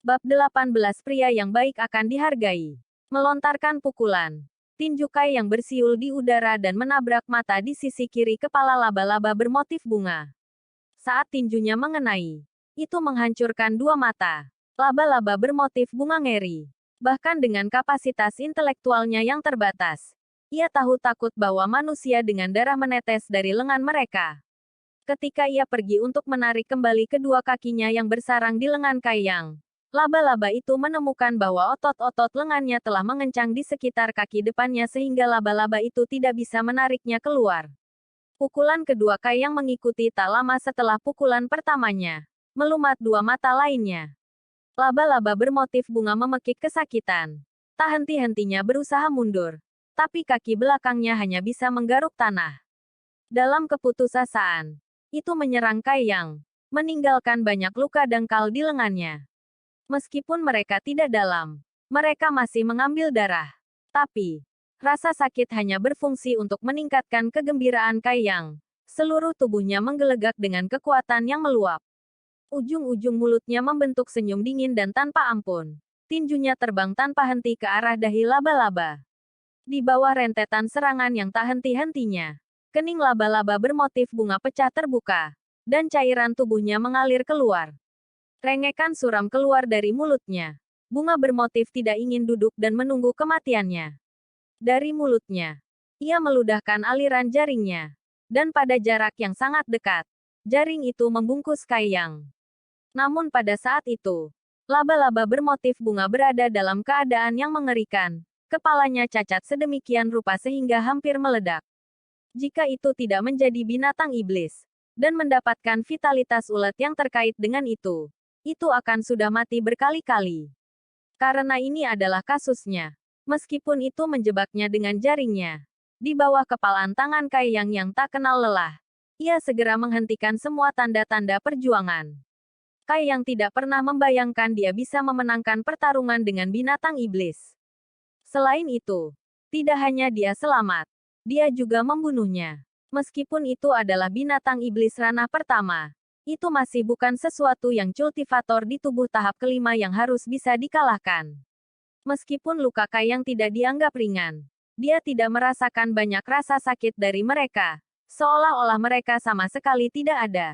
Bab 18 Pria yang baik akan dihargai. Melontarkan pukulan. Tinju Kai yang bersiul di udara dan menabrak mata di sisi kiri kepala laba-laba bermotif bunga. Saat tinjunya mengenai, itu menghancurkan dua mata. Laba-laba bermotif bunga ngeri. Bahkan dengan kapasitas intelektualnya yang terbatas, ia tahu takut bahwa manusia dengan darah menetes dari lengan mereka. Ketika ia pergi untuk menarik kembali kedua kakinya yang bersarang di lengan Kai Yang, laba-laba itu menemukan bahwa otot-otot lengannya telah mengencang di sekitar kaki depannya sehingga laba-laba itu tidak bisa menariknya keluar. Pukulan kedua Kai Yang mengikuti tak lama setelah pukulan pertamanya, melumat dua mata lainnya. Laba-laba bermotif bunga memekik kesakitan. Tak henti-hentinya berusaha mundur, tapi kaki belakangnya hanya bisa menggaruk tanah. Dalam keputusasaan, itu menyerang Kai Yang, meninggalkan banyak luka dangkal di lengannya. Meskipun mereka tidak dalam, mereka masih mengambil darah. Tapi, rasa sakit hanya berfungsi untuk meningkatkan kegembiraan Kai Yang. Seluruh tubuhnya menggelegak dengan kekuatan yang meluap. Ujung-ujung mulutnya membentuk senyum dingin dan tanpa ampun. Tinjunya terbang tanpa henti ke arah dahi laba-laba. Di bawah rentetan serangan yang tak henti-hentinya, kening laba-laba bermotif bunga pecah terbuka, dan cairan tubuhnya mengalir keluar. Rengekan suram keluar dari mulutnya. Bunga bermotif tidak ingin duduk dan menunggu kematiannya. Dari mulutnya, ia meludahkan aliran jaringnya. Dan pada jarak yang sangat dekat, jaring itu membungkus Kai Yang. Namun pada saat itu, laba-laba bermotif bunga berada dalam keadaan yang mengerikan. Kepalanya cacat sedemikian rupa sehingga hampir meledak. Jika itu tidak menjadi binatang iblis, dan mendapatkan vitalitas ulet yang terkait dengan itu akan sudah mati berkali-kali. Karena ini adalah kasusnya. Meskipun itu menjebaknya dengan jaringnya, di bawah kepalan tangan Kai Yang yang tak kenal lelah, ia segera menghentikan semua tanda-tanda perjuangan. Kai Yang tidak pernah membayangkan dia bisa memenangkan pertarungan dengan binatang iblis. Selain itu, tidak hanya dia selamat, dia juga membunuhnya. Meskipun itu adalah binatang iblis ranah pertama, itu masih bukan sesuatu yang cultivator di tubuh tahap kelima yang harus bisa dikalahkan. Meskipun luka Kai Yang tidak dianggap ringan, dia tidak merasakan banyak rasa sakit dari mereka, seolah-olah mereka sama sekali tidak ada.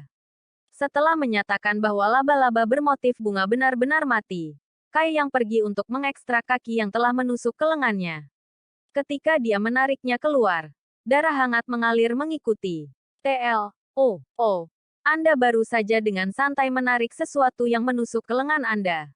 Setelah menyatakan bahwa laba-laba bermotif bunga benar-benar mati, Kai Yang pergi untuk mengekstrak kaki yang telah menusuk ke lengannya. Ketika dia menariknya keluar, darah hangat mengalir mengikuti. Oh, Anda baru saja dengan santai menarik sesuatu yang menusuk ke lengan Anda.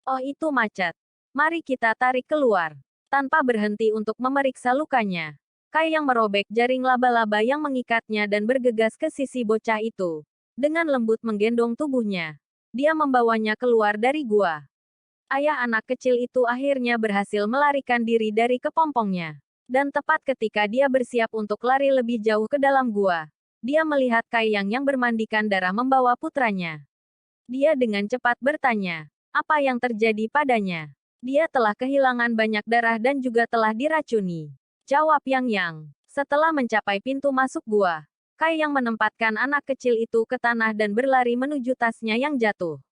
Oh, itu macet. Mari kita tarik keluar. Tanpa berhenti untuk memeriksa lukanya, Kai Yang merobek jaring laba-laba yang mengikatnya dan bergegas ke sisi bocah itu. Dengan lembut menggendong tubuhnya, dia membawanya keluar dari gua. Ayah anak kecil itu akhirnya berhasil melarikan diri dari kepompongnya. Dan tepat ketika dia bersiap untuk lari lebih jauh ke dalam gua, dia melihat Kai Yang bermandikan darah membawa putranya. Dia dengan cepat bertanya, apa yang terjadi padanya? Dia telah kehilangan banyak darah dan juga telah diracuni. Jawab Yang. Setelah mencapai pintu masuk gua, Kai Yang menempatkan anak kecil itu ke tanah dan berlari menuju tasnya yang jatuh.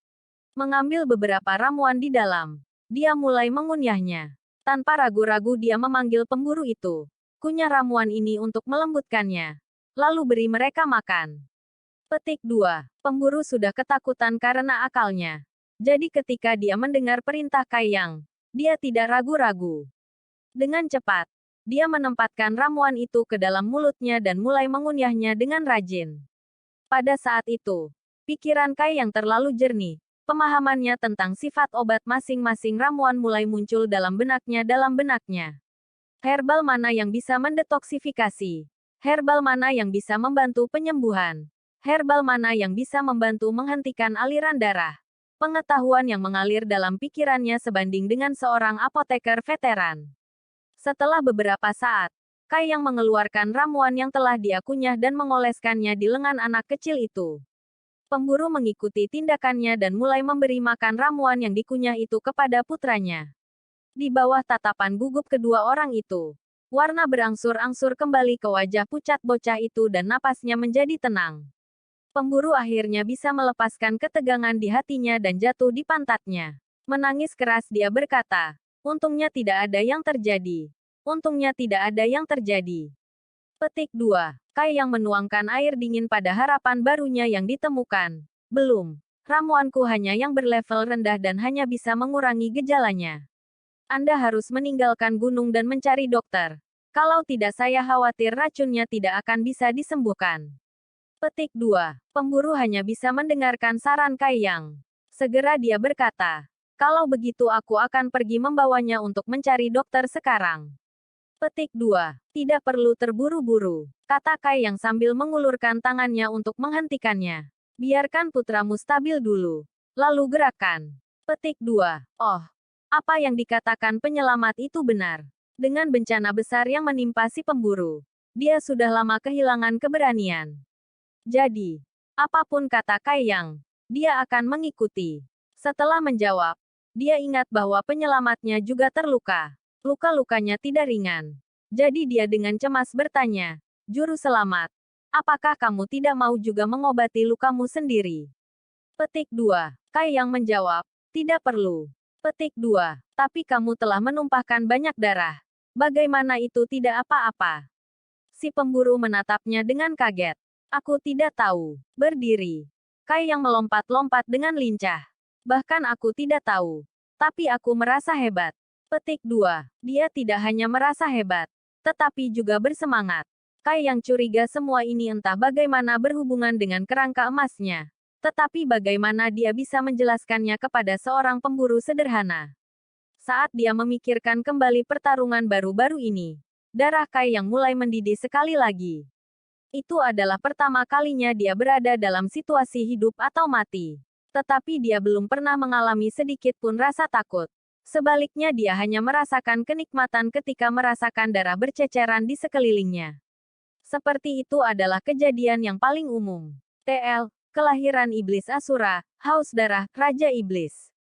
Mengambil beberapa ramuan di dalam, dia mulai mengunyahnya. Tanpa ragu-ragu dia memanggil pemburu itu. Kunyah ramuan ini untuk melembutkannya. Lalu beri mereka makan. Petik 2. Pemburu sudah ketakutan karena akalnya. Jadi ketika dia mendengar perintah Kai Yang, dia tidak ragu-ragu. Dengan cepat, dia menempatkan ramuan itu ke dalam mulutnya dan mulai mengunyahnya dengan rajin. Pada saat itu, pikiran Kai Yang terlalu jernih. Pemahamannya tentang sifat obat masing-masing ramuan mulai muncul dalam benaknya. Herbal mana yang bisa mendetoksifikasi? Herbal mana yang bisa membantu penyembuhan? Herbal mana yang bisa membantu menghentikan aliran darah? Pengetahuan yang mengalir dalam pikirannya sebanding dengan seorang apoteker veteran. Setelah beberapa saat, Kai Yang mengeluarkan ramuan yang telah dia kunyah dan mengoleskannya di lengan anak kecil itu. Pemburu mengikuti tindakannya dan mulai memberi makan ramuan yang dikunyah itu kepada putranya. Di bawah tatapan gugup kedua orang itu, warna berangsur-angsur kembali ke wajah pucat bocah itu dan napasnya menjadi tenang. Pemburu akhirnya bisa melepaskan ketegangan di hatinya dan jatuh di pantatnya. Menangis keras dia berkata. Untungnya tidak ada yang terjadi. Untungnya tidak ada yang terjadi. Petik 2. Kai yang menuangkan air dingin pada harapan barunya yang ditemukan. Belum. Ramuanku hanya yang berlevel rendah dan hanya bisa mengurangi gejalanya. Anda harus meninggalkan gunung dan mencari dokter. Kalau tidak saya khawatir racunnya tidak akan bisa disembuhkan. Petik 2. Pemburu hanya bisa mendengarkan saran Kai Yang. Segera dia berkata. Kalau begitu aku akan pergi membawanya untuk mencari dokter sekarang. Petik 2. Tidak perlu terburu-buru, kata Kai Yang sambil mengulurkan tangannya untuk menghentikannya. Biarkan putramu stabil dulu. Lalu gerakan. Petik 2. Oh. Apa yang dikatakan penyelamat itu benar. Dengan bencana besar yang menimpa si pemburu, dia sudah lama kehilangan keberanian. Jadi, apapun kata Kai Yang, dia akan mengikuti. Setelah menjawab, dia ingat bahwa penyelamatnya juga terluka. Luka-lukanya tidak ringan. Jadi dia dengan cemas bertanya, Juru Selamat, apakah kamu tidak mau juga mengobati lukamu sendiri? Petik 2. Kai Yang menjawab, tidak perlu. Petik 2. Tapi kamu telah menumpahkan banyak darah. Bagaimana itu tidak apa-apa? Si pemburu menatapnya dengan kaget. Aku tidak tahu. Berdiri. Kai Yang melompat-lompat dengan lincah. Bahkan aku tidak tahu. Tapi aku merasa hebat. Petik 2. Dia tidak hanya merasa hebat, tetapi juga bersemangat. Kai Yang curiga semua ini entah bagaimana berhubungan dengan kerangka emasnya. Tetapi bagaimana dia bisa menjelaskannya kepada seorang pemburu sederhana. Saat dia memikirkan kembali pertarungan baru-baru ini, darah Kai Yang mulai mendidih sekali lagi. Itu adalah pertama kalinya dia berada dalam situasi hidup atau mati. Tetapi dia belum pernah mengalami sedikit pun rasa takut. Sebaliknya dia hanya merasakan kenikmatan ketika merasakan darah berceceran di sekelilingnya. Seperti itu adalah kejadian yang paling umum. TL, kelahiran iblis Asura, haus darah, Raja Iblis.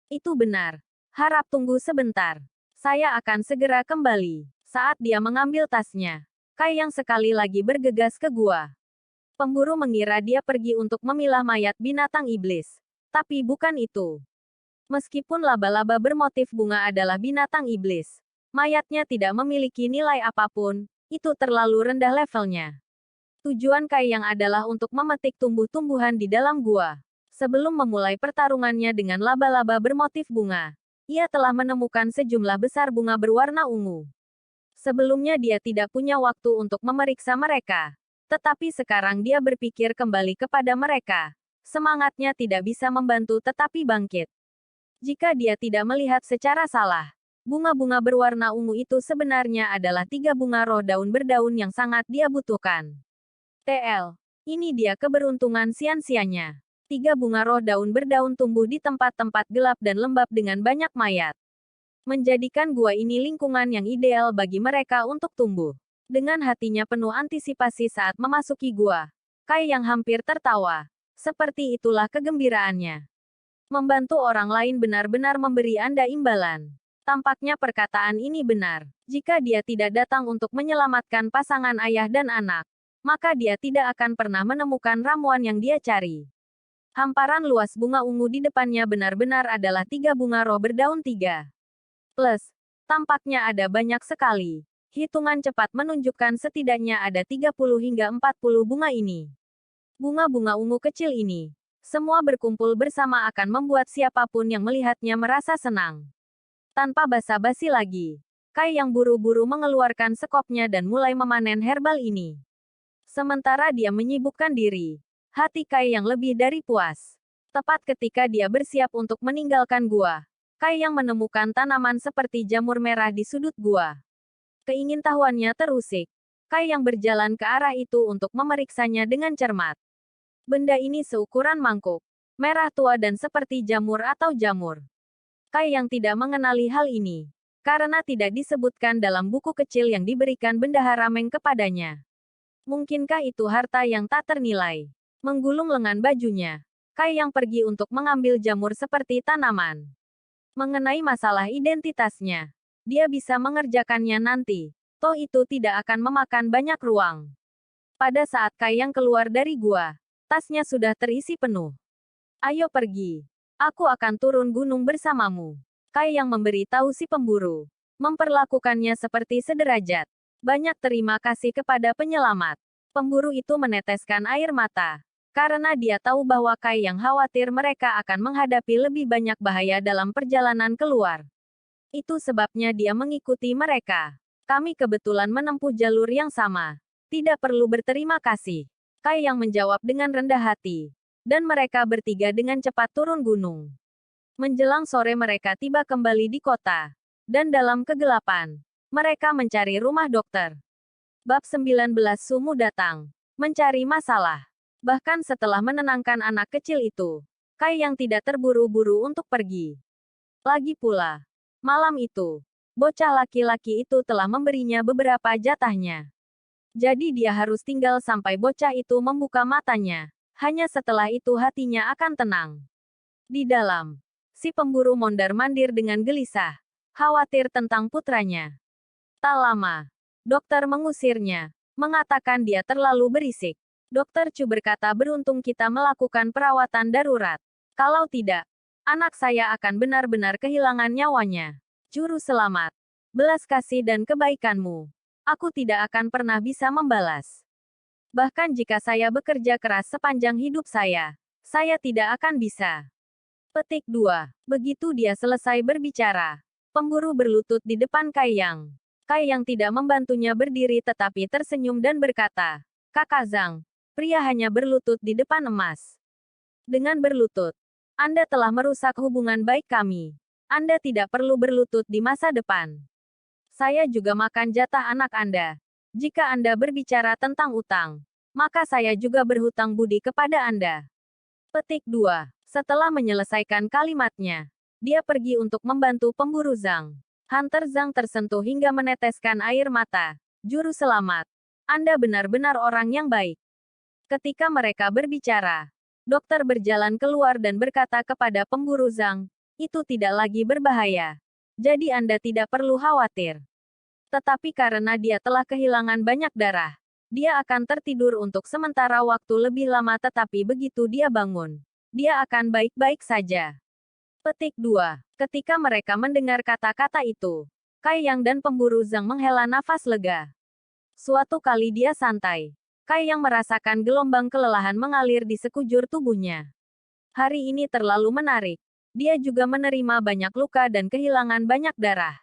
Itu benar. Harap tunggu sebentar. Saya akan segera kembali. Saat dia mengambil tasnya, Kai Yang sekali lagi bergegas ke gua. Pemburu mengira dia pergi untuk memilah mayat binatang iblis. Tapi bukan itu. Meskipun laba-laba bermotif bunga adalah binatang iblis, mayatnya tidak memiliki nilai apapun, itu terlalu rendah levelnya. Tujuan Kai Yang adalah untuk memetik tumbuh-tumbuhan di dalam gua. Sebelum memulai pertarungannya dengan laba-laba bermotif bunga, ia telah menemukan sejumlah besar bunga berwarna ungu. Sebelumnya dia tidak punya waktu untuk memeriksa mereka. Tetapi sekarang dia berpikir kembali kepada mereka. Semangatnya tidak bisa membantu tetapi bangkit. Jika dia tidak melihat secara salah, bunga-bunga berwarna ungu itu sebenarnya adalah 3 bunga roh daun berdaun yang sangat dia butuhkan. TL. Ini dia keberuntungan sia-sianya. 3 bunga roh daun berdaun tumbuh di tempat-tempat gelap dan lembab dengan banyak mayat. Menjadikan gua ini lingkungan yang ideal bagi mereka untuk tumbuh. Dengan hatinya penuh antisipasi saat memasuki gua, Kai Yang hampir tertawa. Seperti itulah kegembiraannya. Membantu orang lain benar-benar memberi Anda imbalan. Tampaknya perkataan ini benar. Jika dia tidak datang untuk menyelamatkan pasangan ayah dan anak, maka dia tidak akan pernah menemukan ramuan yang dia cari. Hamparan luas bunga ungu di depannya benar-benar adalah 3 bunga roh berdaun 3. Plus, tampaknya ada banyak sekali. Hitungan cepat menunjukkan setidaknya ada 30 hingga 40 bunga ini. Bunga-bunga ungu kecil ini, semua berkumpul bersama akan membuat siapapun yang melihatnya merasa senang. Tanpa basa-basi lagi, Kai Yang buru-buru mengeluarkan sekopnya dan mulai memanen herbal ini. Sementara dia menyibukkan diri, hati Kai Yang lebih dari puas. Tepat ketika dia bersiap untuk meninggalkan gua, Kai Yang menemukan tanaman seperti jamur merah di sudut gua. Keingintahuannya terusik. Kai Yang berjalan ke arah itu untuk memeriksanya dengan cermat. Benda ini seukuran mangkuk, merah tua dan seperti jamur atau jamur. Kai Yang tidak mengenali hal ini, karena tidak disebutkan dalam buku kecil yang diberikan bendahara Meng kepadanya. Mungkinkah itu harta yang tak ternilai? Menggulung lengan bajunya, Kai Yang pergi untuk mengambil jamur seperti tanaman. Mengenai masalah identitasnya, dia bisa mengerjakannya nanti. Toh itu tidak akan memakan banyak ruang. Pada saat Kai Yang keluar dari gua, tasnya sudah terisi penuh. Ayo pergi. Aku akan turun gunung bersamamu. Kai yang memberi tahu si pemburu. Memperlakukannya seperti sederajat. Banyak terima kasih kepada penyelamat. Pemburu itu meneteskan air mata. Karena dia tahu bahwa Kai yang khawatir mereka akan menghadapi lebih banyak bahaya dalam perjalanan keluar. Itu sebabnya dia mengikuti mereka. Kami kebetulan menempuh jalur yang sama. Tidak perlu berterima kasih. Kai yang menjawab dengan rendah hati. Dan mereka bertiga dengan cepat turun gunung. Menjelang sore mereka tiba kembali di kota. Dan dalam kegelapan, mereka mencari rumah dokter. Bab 19 Sumu datang. Mencari masalah. Bahkan setelah menenangkan anak kecil itu, Kai yang tidak terburu-buru untuk pergi. Lagi pula, malam itu, bocah laki-laki itu telah memberinya beberapa jatahnya. Jadi dia harus tinggal sampai bocah itu membuka matanya. Hanya setelah itu hatinya akan tenang. Di dalam, si pemburu mondar-mandir dengan gelisah, khawatir tentang putranya. Tak lama, dokter mengusirnya, mengatakan dia terlalu berisik. Dokter Chu berkata beruntung kita melakukan perawatan darurat. Kalau tidak, anak saya akan benar-benar kehilangan nyawanya. Juru selamat, belas kasih dan kebaikanmu. Aku tidak akan pernah bisa membalas. Bahkan jika saya bekerja keras sepanjang hidup saya tidak akan bisa. Petik 2. Begitu dia selesai berbicara, pemburu berlutut di depan Kai Yang. Kai Yang tidak membantunya berdiri tetapi tersenyum dan berkata, Kakak Zhang, pria hanya berlutut di depan emas. Dengan berlutut, Anda telah merusak hubungan baik kami. Anda tidak perlu berlutut di masa depan. Saya juga makan jatah anak Anda. Jika Anda berbicara tentang utang, maka saya juga berhutang budi kepada Anda. Petik 2. Setelah menyelesaikan kalimatnya, dia pergi untuk membantu pemburu Zhang. Hunter Zhang tersentuh hingga meneteskan air mata. Juru selamat, Anda benar-benar orang yang baik. Ketika mereka berbicara, dokter berjalan keluar dan berkata kepada pemburu Zhang, itu tidak lagi berbahaya. Jadi Anda tidak perlu khawatir. Tetapi karena dia telah kehilangan banyak darah, dia akan tertidur untuk sementara waktu lebih lama tetapi begitu dia bangun, dia akan baik-baik saja. Petik 2. Ketika mereka mendengar kata-kata itu, Kai Yang dan pemburu Zhang menghela nafas lega. Suatu kali dia santai. Kai Yang merasakan gelombang kelelahan mengalir di sekujur tubuhnya. Hari ini terlalu menarik. Dia juga menerima banyak luka dan kehilangan banyak darah.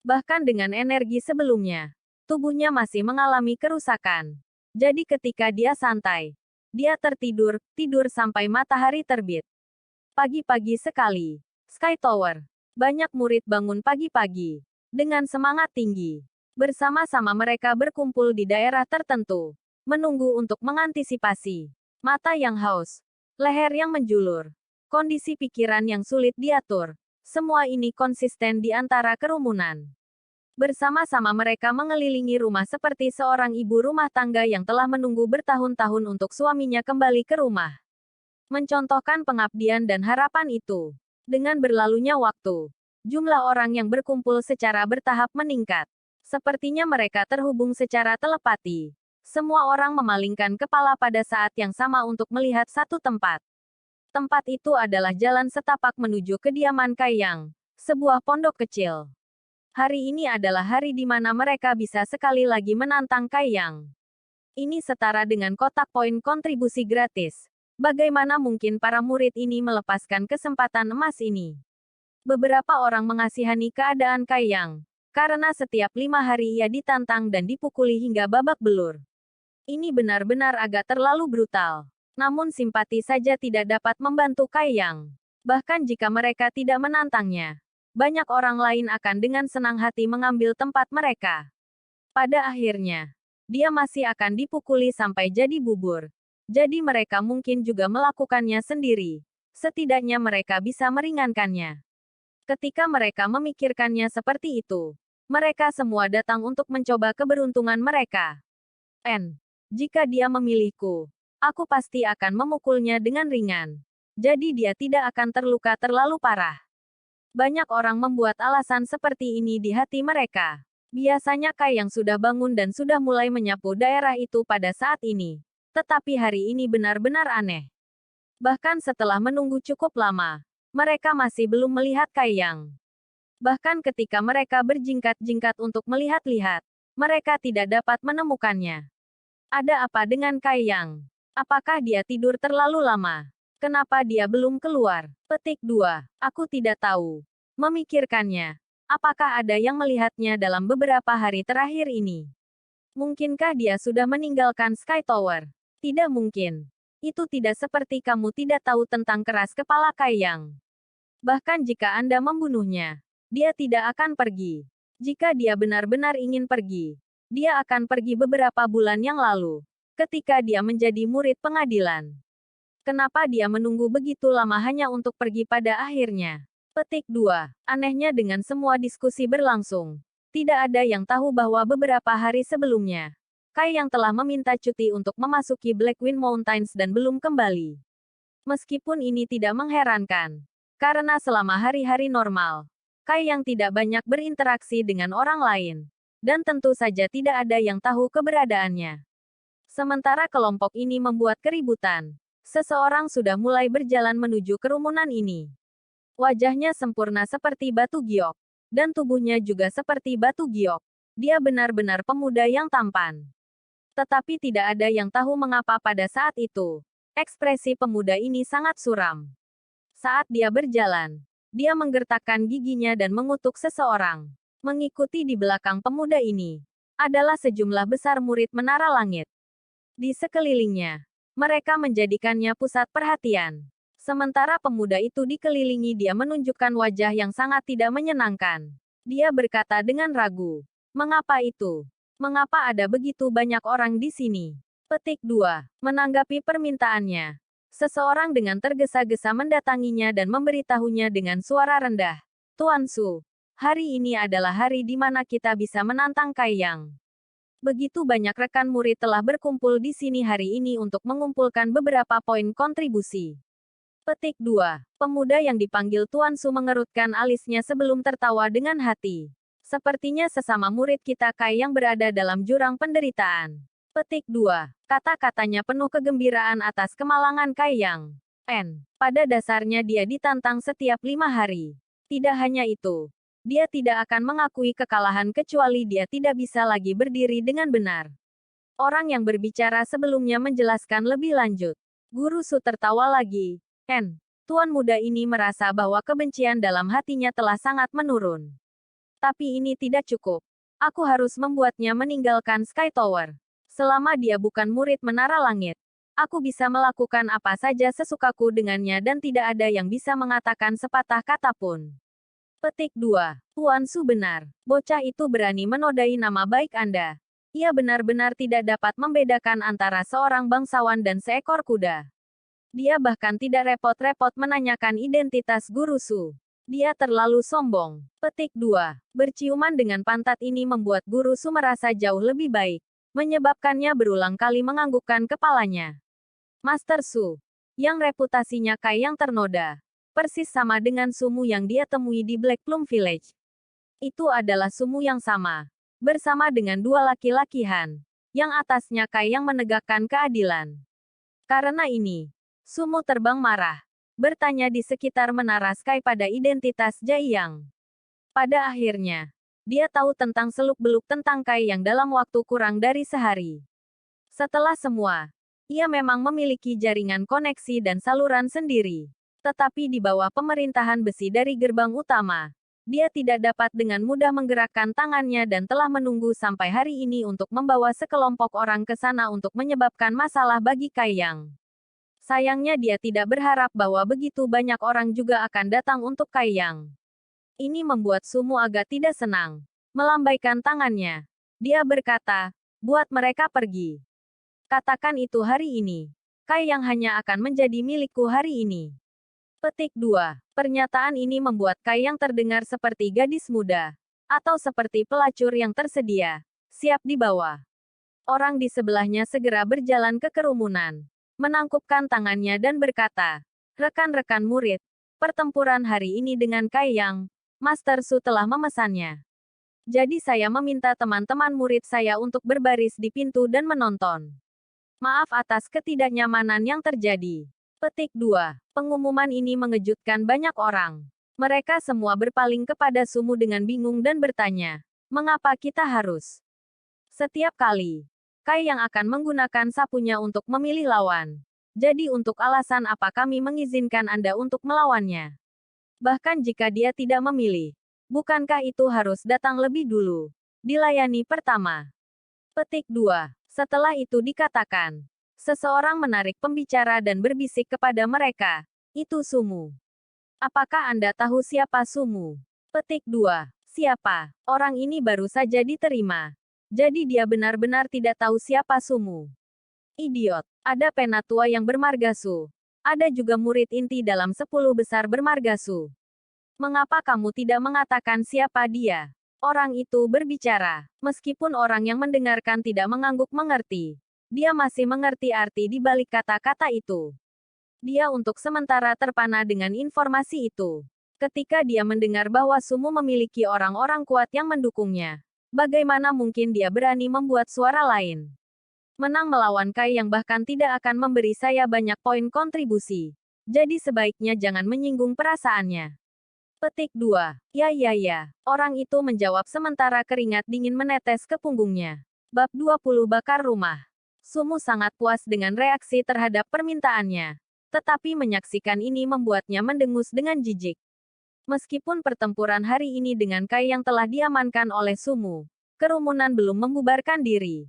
Bahkan dengan energi sebelumnya, tubuhnya masih mengalami kerusakan. Jadi ketika dia santai, dia tertidur, tidur sampai matahari terbit. Pagi-pagi sekali, Sky Tower. Banyak murid bangun pagi-pagi. Dengan semangat tinggi. Bersama-sama mereka berkumpul di daerah tertentu. Menunggu untuk mengantisipasi. Mata yang haus. Leher yang menjulur. Kondisi pikiran yang sulit diatur. Semua ini konsisten di antara kerumunan. Bersama-sama mereka mengelilingi rumah seperti seorang ibu rumah tangga yang telah menunggu bertahun-tahun untuk suaminya kembali ke rumah. Mencontohkan pengabdian dan harapan itu. Dengan berlalunya waktu, jumlah orang yang berkumpul secara bertahap meningkat. Sepertinya mereka terhubung secara telepati. Semua orang memalingkan kepala pada saat yang sama untuk melihat satu tempat. Tempat itu adalah jalan setapak menuju kediaman Kai Yang, sebuah pondok kecil. Hari ini adalah hari di mana mereka bisa sekali lagi menantang Kai Yang. Ini setara dengan kotak poin kontribusi gratis. Bagaimana mungkin para murid ini melepaskan kesempatan emas ini? Beberapa orang mengasihani keadaan Kai Yang, karena setiap 5 hari ia ditantang dan dipukuli hingga babak belur. Ini benar-benar agak terlalu brutal. Namun simpati saja tidak dapat membantu Kai Yang. Bahkan jika mereka tidak menantangnya, banyak orang lain akan dengan senang hati mengambil tempat mereka. Pada akhirnya, dia masih akan dipukuli sampai jadi bubur. Jadi mereka mungkin juga melakukannya sendiri. Setidaknya mereka bisa meringankannya. Ketika mereka memikirkannya seperti itu, mereka semua datang untuk mencoba keberuntungan mereka. Jika dia memilihku, aku pasti akan memukulnya dengan ringan. Jadi dia tidak akan terluka terlalu parah. Banyak orang membuat alasan seperti ini di hati mereka. Biasanya Kai yang sudah bangun dan sudah mulai menyapu daerah itu pada saat ini. Tetapi hari ini benar-benar aneh. Bahkan setelah menunggu cukup lama, Mereka masih belum melihat Kaiyang. Bahkan ketika mereka berjingkat-jingkat untuk melihat-lihat, mereka tidak dapat menemukannya. Ada apa dengan Kaiyang? Apakah dia tidur terlalu lama? Kenapa dia belum keluar? Petik 2. Aku tidak tahu. Memikirkannya. Apakah ada yang melihatnya dalam beberapa hari terakhir ini? Mungkinkah dia sudah meninggalkan Sky Tower? Tidak mungkin. Itu tidak seperti kamu tidak tahu tentang keras kepala Kaiyang. Bahkan jika Anda membunuhnya, dia tidak akan pergi. Jika dia benar-benar ingin pergi, dia akan pergi beberapa bulan yang lalu, ketika dia menjadi murid pengadilan. Kenapa dia menunggu begitu lama hanya untuk pergi pada akhirnya? Petik 2. Anehnya dengan semua diskusi berlangsung, tidak ada yang tahu bahwa beberapa hari sebelumnya, Kaiyang telah meminta cuti untuk memasuki Blackwind Mountains dan belum kembali. Meskipun ini tidak mengherankan, karena selama hari-hari normal, Kaiyang tidak banyak berinteraksi dengan orang lain, dan tentu saja tidak ada yang tahu keberadaannya. Sementara kelompok ini membuat keributan, seseorang sudah mulai berjalan menuju kerumunan ini. Wajahnya sempurna seperti batu giok, dan tubuhnya juga seperti batu giok. Dia benar-benar pemuda yang tampan. Tetapi tidak ada yang tahu mengapa pada saat itu, ekspresi pemuda ini sangat suram. Saat dia berjalan, dia menggertakkan giginya dan mengutuk seseorang. Mengikuti di belakang pemuda ini, adalah sejumlah besar murid menara langit. Di sekelilingnya, mereka menjadikannya pusat perhatian. Sementara pemuda itu dikelilingi, dia menunjukkan wajah yang sangat tidak menyenangkan. Dia berkata dengan ragu, "Mengapa itu? Mengapa ada begitu banyak orang di sini?" Petik 2. Menanggapi permintaannya, seseorang dengan tergesa-gesa mendatanginya dan memberitahunya dengan suara rendah, "Tuan Su, hari ini adalah hari di mana kita bisa menantang Kaiyang. Begitu banyak rekan murid telah berkumpul di sini hari ini untuk mengumpulkan beberapa poin kontribusi." Petik 2. Pemuda yang dipanggil Tuan Su mengerutkan alisnya sebelum tertawa dengan hati. Sepertinya sesama murid kita Kaiyang berada dalam jurang penderitaan. Petik 2. Kata-katanya penuh kegembiraan atas kemalangan Kaiyang. Pada dasarnya dia ditantang setiap 5 hari. Tidak hanya itu, dia tidak akan mengakui kekalahan kecuali dia tidak bisa lagi berdiri dengan benar. Orang yang berbicara sebelumnya menjelaskan lebih lanjut. Guru Su tertawa lagi. Tuan muda ini merasa bahwa kebencian dalam hatinya telah sangat menurun. Tapi ini tidak cukup. Aku harus membuatnya meninggalkan Sky Tower. Selama dia bukan murid menara langit, aku bisa melakukan apa saja sesukaku dengannya dan tidak ada yang bisa mengatakan sepatah kata pun. Petik 2. Tuan Su benar. Bocah itu berani menodai nama baik Anda. Ia benar-benar tidak dapat membedakan antara seorang bangsawan dan seekor kuda. Dia bahkan tidak repot-repot menanyakan identitas Guru Su. Dia terlalu sombong. Petik 2. Berciuman dengan pantat ini membuat Guru Su merasa jauh lebih baik, menyebabkannya berulang kali menganggukkan kepalanya. Master Su, yang reputasinya Kaiyang ternoda, persis sama dengan Sumu yang dia temui di Black Plum Village. Itu adalah Sumu yang sama, bersama dengan dua laki-laki Han, yang atasnya Kaiyang menegakkan keadilan. Karena ini, Sumu terbang marah, bertanya di sekitar menara Sky pada identitas Jaiyang. Pada akhirnya, dia tahu tentang seluk-beluk tentang Kaiyang dalam waktu kurang dari sehari. Setelah semua, ia memang memiliki jaringan koneksi dan saluran sendiri. Tetapi di bawah pemerintahan besi dari gerbang utama, dia tidak dapat dengan mudah menggerakkan tangannya dan telah menunggu sampai hari ini untuk membawa sekelompok orang ke sana untuk menyebabkan masalah bagi Kaiyang. Sayangnya dia tidak berharap bahwa begitu banyak orang juga akan datang untuk Kaiyang. Ini membuat Sumu agak tidak senang. Melambaikan tangannya, dia berkata, "Buat mereka pergi. Katakan itu hari ini. Kaiyang hanya akan menjadi milikku hari ini." Petik 2. Pernyataan ini membuat Kaiyang terdengar seperti gadis muda, atau seperti pelacur yang tersedia, siap dibawa. Orang di sebelahnya segera berjalan ke kerumunan, menangkupkan tangannya dan berkata, "Rekan-rekan murid, pertempuran hari ini dengan Kaiyang, Master Su telah memesannya. Jadi saya meminta teman-teman murid saya untuk berbaris di pintu dan menonton. Maaf atas ketidaknyamanan yang terjadi." Petik 2. Pengumuman ini mengejutkan banyak orang. Mereka semua berpaling kepada Sumu dengan bingung dan bertanya, mengapa kita harus? Setiap kali, Kai yang akan menggunakan sapunya untuk memilih lawan. Jadi untuk alasan apa kami mengizinkan Anda untuk melawannya? Bahkan jika dia tidak memilih, bukankah itu harus datang lebih dulu? Dilayani pertama. Petik 2. Setelah itu dikatakan, seseorang menarik pembicara dan berbisik kepada mereka, itu Sumu. Apakah Anda tahu siapa Sumu? Petik 2. Siapa? Orang ini baru saja diterima. Jadi dia benar-benar tidak tahu siapa Sumu. Idiot. Ada penatua yang bermargasu. Ada juga murid inti dalam 10 besar bermargasu. Mengapa kamu tidak mengatakan siapa dia? Orang itu berbicara. Meskipun orang yang mendengarkan tidak mengangguk mengerti. Dia masih mengerti arti di balik kata-kata itu. Dia untuk sementara terpana dengan informasi itu. Ketika dia mendengar bahwa Sumu memiliki orang-orang kuat yang mendukungnya, bagaimana mungkin dia berani membuat suara lain? Menang melawan Kai yang bahkan tidak akan memberi saya banyak poin kontribusi. Jadi sebaiknya jangan menyinggung perasaannya. Petik 2. Ya. Orang itu menjawab sementara keringat dingin menetes ke punggungnya. Bab 20 Bakar Rumah. Sumu sangat puas dengan reaksi terhadap permintaannya. Tetapi menyaksikan ini membuatnya mendengus dengan jijik. Meskipun pertempuran hari ini dengan Kai yang telah diamankan oleh Sumu, kerumunan belum membubarkan diri.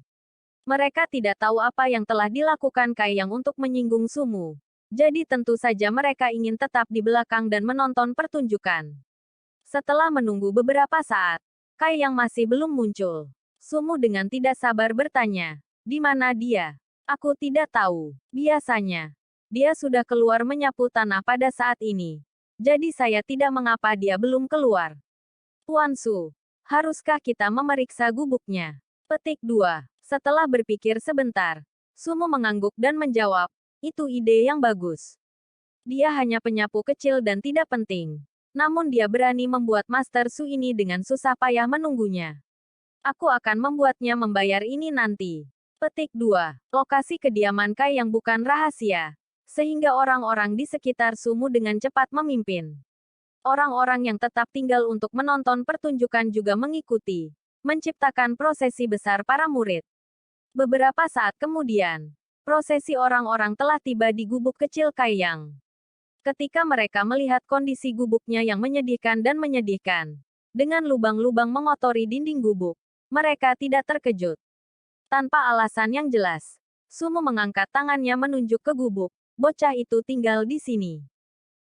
Mereka tidak tahu apa yang telah dilakukan Kai yang untuk menyinggung Sumu. Jadi tentu saja mereka ingin tetap di belakang dan menonton pertunjukan. Setelah menunggu beberapa saat, Kai yang masih belum muncul. Sumu dengan tidak sabar bertanya, di mana dia? Aku tidak tahu. Biasanya, dia sudah keluar menyapu tanah pada saat ini. Jadi saya tidak mengapa dia belum keluar. Tuan Su, haruskah kita memeriksa gubuknya? Petik 2. Setelah berpikir sebentar, Sumu mengangguk dan menjawab, itu ide yang bagus. Dia hanya penyapu kecil dan tidak penting. Namun dia berani membuat Master Su ini dengan susah payah menunggunya. Aku akan membuatnya membayar ini nanti. Petik 2. Lokasi kediaman Kai yang bukan rahasia. Sehingga orang-orang di sekitar Sumu dengan cepat memimpin. Orang-orang yang tetap tinggal untuk menonton pertunjukan juga mengikuti. Menciptakan prosesi besar para murid. Beberapa saat kemudian, prosesi orang-orang telah tiba di gubuk kecil Kai Yang. Ketika mereka melihat kondisi gubuknya yang menyedihkan dan menyedihkan, dengan lubang-lubang mengotori dinding gubuk, mereka tidak terkejut. Tanpa alasan yang jelas, Sumu mengangkat tangannya menunjuk ke gubuk. Bocah itu tinggal di sini.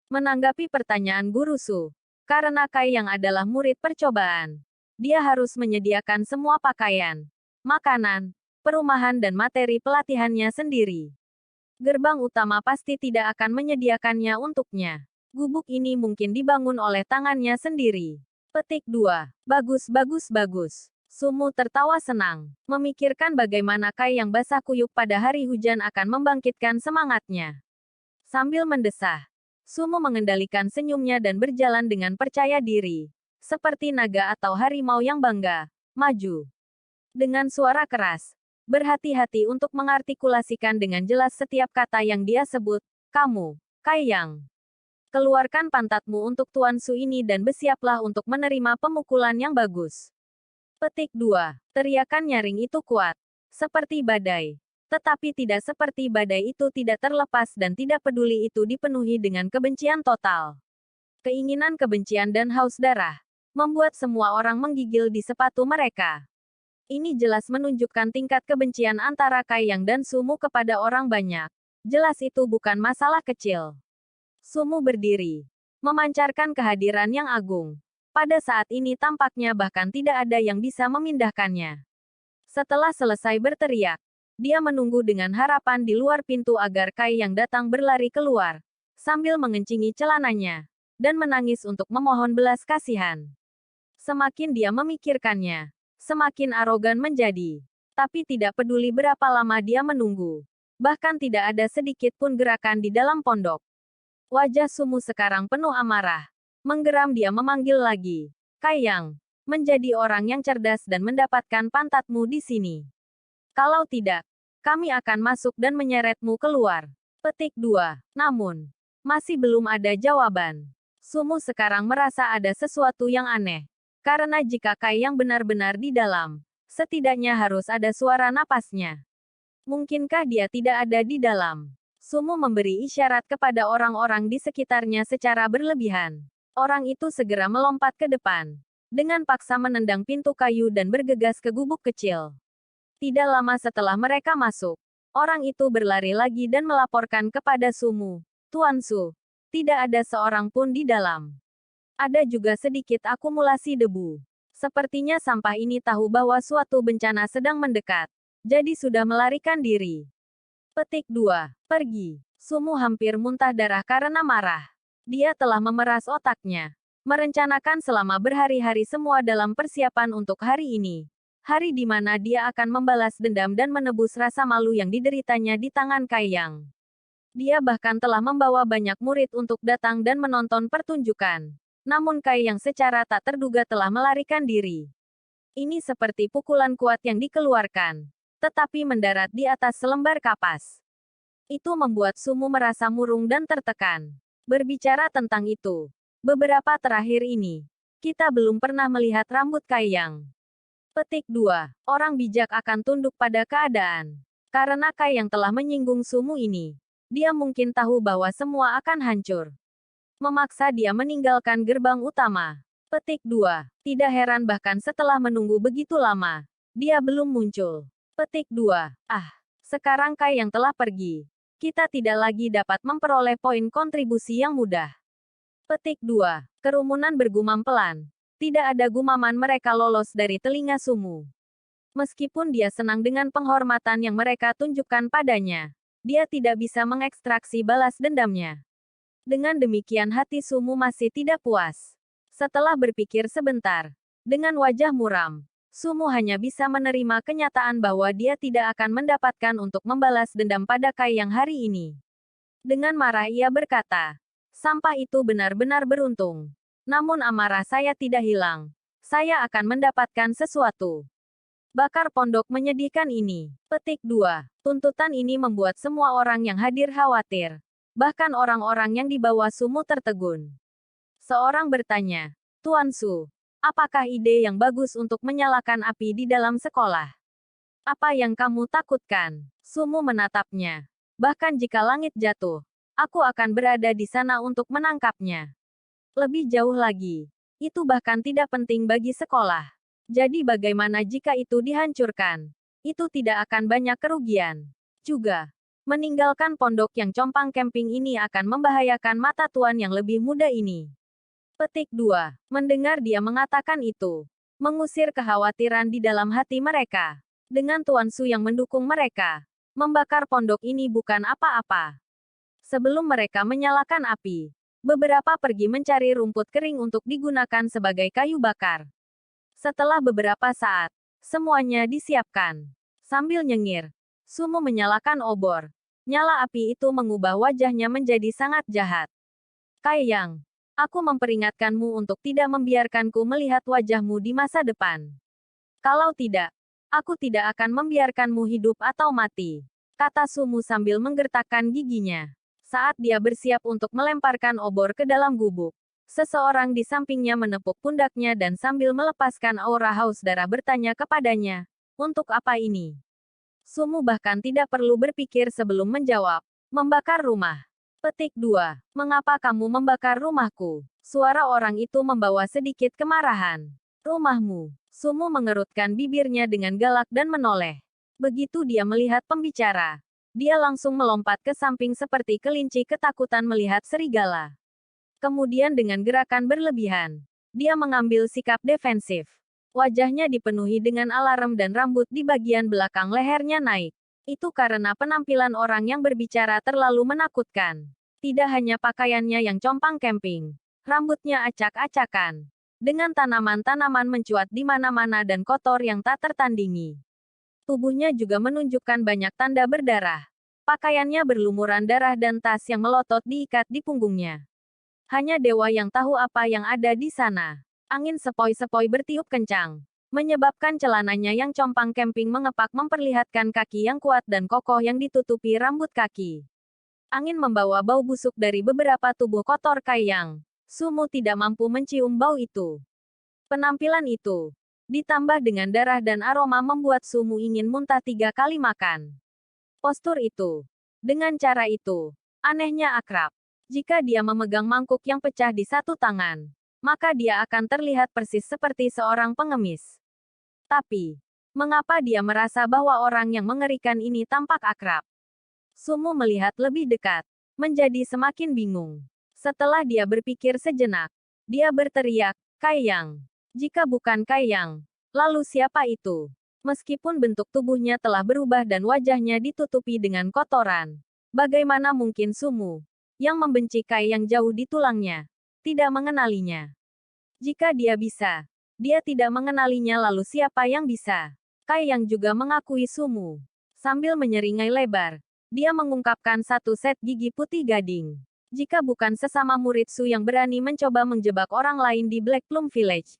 Menanggapi pertanyaan Guru Su, karena Kai yang adalah murid percobaan, dia harus menyediakan semua pakaian, makanan, perumahan dan materi pelatihannya sendiri. Gerbang utama pasti tidak akan menyediakannya untuknya. Gubuk ini mungkin dibangun oleh tangannya sendiri. Petik 2. Bagus. Sumu tertawa senang, memikirkan bagaimana Kai yang basah kuyup pada hari hujan akan membangkitkan semangatnya. Sambil mendesah, Sumu mengendalikan senyumnya dan berjalan dengan percaya diri. Seperti naga atau harimau yang bangga. Maju. Dengan suara keras, berhati-hati untuk mengartikulasikan dengan jelas setiap kata yang dia sebut. Kamu, Kai Yang. Keluarkan pantatmu untuk Tuan Su ini dan bersiaplah untuk menerima pemukulan yang bagus. Petik 2. Teriakan nyaring itu kuat. Seperti badai. Tetapi tidak seperti badai itu tidak terlepas dan tidak peduli itu dipenuhi dengan kebencian total. Keinginan kebencian dan haus darah membuat semua orang menggigil di sepatu mereka. Ini jelas menunjukkan tingkat kebencian antara Kai Yang dan Sumu kepada orang banyak. Jelas itu bukan masalah kecil. Sumu berdiri, memancarkan kehadiran yang agung. Pada saat ini tampaknya bahkan tidak ada yang bisa memindahkannya. Setelah selesai berteriak, dia menunggu dengan harapan di luar pintu agar Kai yang datang berlari keluar, sambil mengencingi celananya, dan menangis untuk memohon belas kasihan. Semakin dia memikirkannya, semakin arogan menjadi. Tapi tidak peduli berapa lama dia menunggu. Bahkan tidak ada sedikit pun gerakan di dalam pondok. Wajah Sumu sekarang penuh amarah. Menggeram dia memanggil lagi. Kai Yang, menjadi orang yang cerdas dan mendapatkan pantatmu di sini. Kalau tidak, kami akan masuk dan menyeretmu keluar. Petik 2. Namun, masih belum ada jawaban. Sumu sekarang merasa ada sesuatu yang aneh. Karena jika Kai yang benar-benar di dalam, setidaknya harus ada suara napasnya. Mungkinkah dia tidak ada di dalam? Sumu memberi isyarat kepada orang-orang di sekitarnya secara berlebihan. Orang itu segera melompat ke depan. Dengan paksa menendang pintu kayu dan bergegas ke gubuk kecil. Tidak lama setelah mereka masuk, orang itu berlari lagi dan melaporkan kepada Sumu. Tuan Su, tidak ada seorang pun di dalam. Ada juga sedikit akumulasi debu. Sepertinya sampah ini tahu bahwa suatu bencana sedang mendekat. Jadi sudah melarikan diri. Petik 2. Pergi. Sumu hampir muntah darah karena marah. Dia telah memeras otaknya. Merencanakan selama berhari-hari semua dalam persiapan untuk hari ini. Hari di mana dia akan membalas dendam dan menebus rasa malu yang dideritanya di tangan Kai Yang. Dia bahkan telah membawa banyak murid untuk datang dan menonton pertunjukan. Namun Kai Yang secara tak terduga telah melarikan diri. Ini seperti pukulan kuat yang dikeluarkan, tetapi mendarat di atas selembar kapas. Itu membuat Sumu merasa murung dan tertekan. Berbicara tentang itu, beberapa terakhir ini, kita belum pernah melihat rambut Kai Yang. Petik 2. Orang bijak akan tunduk pada keadaan. Karena Kai Yang telah menyinggung Sumu ini, dia mungkin tahu bahwa semua akan hancur. Memaksa dia meninggalkan gerbang utama. Petik 2. Tidak heran bahkan setelah menunggu begitu lama, dia belum muncul. Petik 2. Sekarang Kai Yang telah pergi. Kita tidak lagi dapat memperoleh poin kontribusi yang mudah. Petik 2. Kerumunan bergumam pelan. Tidak ada gumaman mereka lolos dari telinga Sumu. Meskipun dia senang dengan penghormatan yang mereka tunjukkan padanya, dia tidak bisa mengekstraksi balas dendamnya. Dengan demikian hati Sumu masih tidak puas. Setelah berpikir sebentar, dengan wajah muram, Sumu hanya bisa menerima kenyataan bahwa dia tidak akan mendapatkan untuk membalas dendam pada Kai Yang hari ini. Dengan marah ia berkata, sampah itu benar-benar beruntung. Namun amarah saya tidak hilang. Saya akan mendapatkan sesuatu. Bakar pondok menyedihkan ini. Petik 2. Tuntutan ini membuat semua orang yang hadir khawatir. Bahkan orang-orang yang di bawah Sumu tertegun. Seorang bertanya, Tuan Su, apakah ide yang bagus untuk menyalakan api di dalam sekolah? Apa yang kamu takutkan? Sumu menatapnya. Bahkan jika langit jatuh, aku akan berada di sana untuk menangkapnya. Lebih jauh lagi, itu bahkan tidak penting bagi sekolah. Jadi bagaimana jika itu dihancurkan? Itu tidak akan banyak kerugian. Juga, meninggalkan pondok yang compang camping ini akan membahayakan mata tuan yang lebih muda ini. Petik 2. Mendengar dia mengatakan itu, mengusir kekhawatiran di dalam hati mereka. Dengan Tuan Su yang mendukung mereka, membakar pondok ini bukan apa-apa. Sebelum mereka menyalakan api, beberapa pergi mencari rumput kering untuk digunakan sebagai kayu bakar. Setelah beberapa saat, semuanya disiapkan. Sambil nyengir, Sumu menyalakan obor. Nyala api itu mengubah wajahnya menjadi sangat jahat. Kai Yang, aku memperingatkanmu untuk tidak membiarkanku melihat wajahmu di masa depan. Kalau tidak, aku tidak akan membiarkanmu hidup atau mati, kata Sumu sambil menggertakkan giginya. Saat dia bersiap untuk melemparkan obor ke dalam gubuk, seseorang di sampingnya menepuk pundaknya dan sambil melepaskan aura haus darah bertanya kepadanya, untuk apa ini? Sumu bahkan tidak perlu berpikir sebelum menjawab, membakar rumah. Petik 2. Mengapa kamu membakar rumahku? Suara orang itu membawa sedikit kemarahan. Rumahmu. Sumu mengerutkan bibirnya dengan galak dan menoleh. Begitu dia melihat pembicara, dia langsung melompat ke samping seperti kelinci ketakutan melihat serigala. Kemudian dengan gerakan berlebihan, dia mengambil sikap defensif. Wajahnya dipenuhi dengan alarm dan rambut di bagian belakang lehernya naik. Itu karena penampilan orang yang berbicara terlalu menakutkan. Tidak hanya pakaiannya yang compang camping, rambutnya acak-acakan. Dengan tanaman-tanaman mencuat di mana-mana dan kotor yang tak tertandingi. Tubuhnya juga menunjukkan banyak tanda berdarah. Pakaiannya berlumuran darah dan tas yang melotot diikat di punggungnya. Hanya dewa yang tahu apa yang ada di sana. Angin sepoi-sepoi bertiup kencang, menyebabkan celananya yang compang camping mengepak memperlihatkan kaki yang kuat dan kokoh yang ditutupi rambut kaki. Angin membawa bau busuk dari beberapa tubuh kotor Kai Yang. Sumu tidak mampu mencium bau itu. Penampilan itu, ditambah dengan darah dan aroma membuat Sumu ingin muntah 3 kali makan. Postur itu. Dengan cara itu, anehnya akrab. Jika dia memegang mangkuk yang pecah di satu tangan, maka dia akan terlihat persis seperti seorang pengemis. Tapi, mengapa dia merasa bahwa orang yang mengerikan ini tampak akrab? Sumu melihat lebih dekat, menjadi semakin bingung. Setelah dia berpikir sejenak, dia berteriak, Kai Yang. Jika bukan Kai Yang, lalu siapa itu? Meskipun bentuk tubuhnya telah berubah dan wajahnya ditutupi dengan kotoran, bagaimana mungkin Sumu, yang membenci Kai Yang jauh di tulangnya, tidak mengenalinya? Jika dia bisa, dia tidak mengenalinya lalu siapa yang bisa? Kai Yang juga mengakui Sumu. Sambil menyeringai lebar, dia mengungkapkan satu set gigi putih gading. Jika bukan sesama murid Su yang berani mencoba menjebak orang lain di Black Plum Village.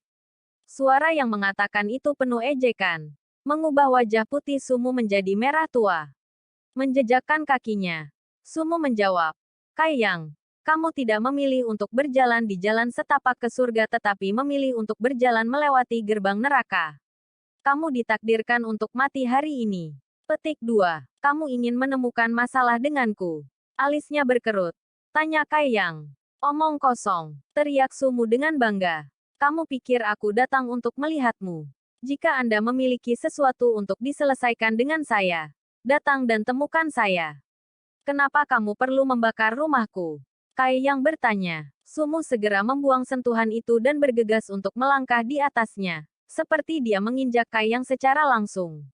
Suara yang mengatakan itu penuh ejekan. Mengubah wajah putih Sumu menjadi merah tua. Menjejakkan kakinya, Sumu menjawab, Kai Yang, kamu tidak memilih untuk berjalan di jalan setapak ke surga tetapi memilih untuk berjalan melewati gerbang neraka. Kamu ditakdirkan untuk mati hari ini. Petik 2. Kamu ingin menemukan masalah denganku. Alisnya berkerut. Tanya Kai Yang. Omong kosong. Teriak Sumu dengan bangga. Kamu pikir aku datang untuk melihatmu. Jika Anda memiliki sesuatu untuk diselesaikan dengan saya, datang dan temukan saya. Kenapa kamu perlu membakar rumahku? Kai Yang bertanya. Sumu segera membuang sentuhan itu dan bergegas untuk melangkah di atasnya. Seperti dia menginjak Kai Yang secara langsung.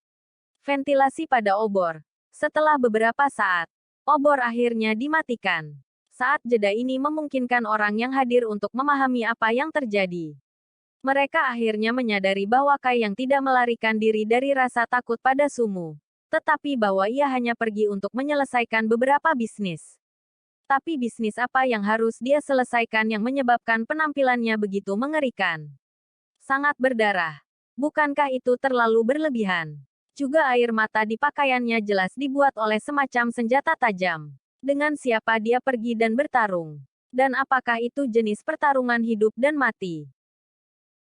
Ventilasi pada obor. Setelah beberapa saat, obor akhirnya dimatikan. Saat jeda ini memungkinkan orang yang hadir untuk memahami apa yang terjadi. Mereka akhirnya menyadari bahwa Kai Yang tidak melarikan diri dari rasa takut pada Sumu, tetapi bahwa ia hanya pergi untuk menyelesaikan beberapa bisnis. Tapi bisnis apa yang harus dia selesaikan yang menyebabkan penampilannya begitu mengerikan? Sangat berdarah. Bukankah itu terlalu berlebihan? Juga air mata di pakaiannya jelas dibuat oleh semacam senjata tajam. Dengan siapa dia pergi dan bertarung? Dan apakah itu jenis pertarungan hidup dan mati?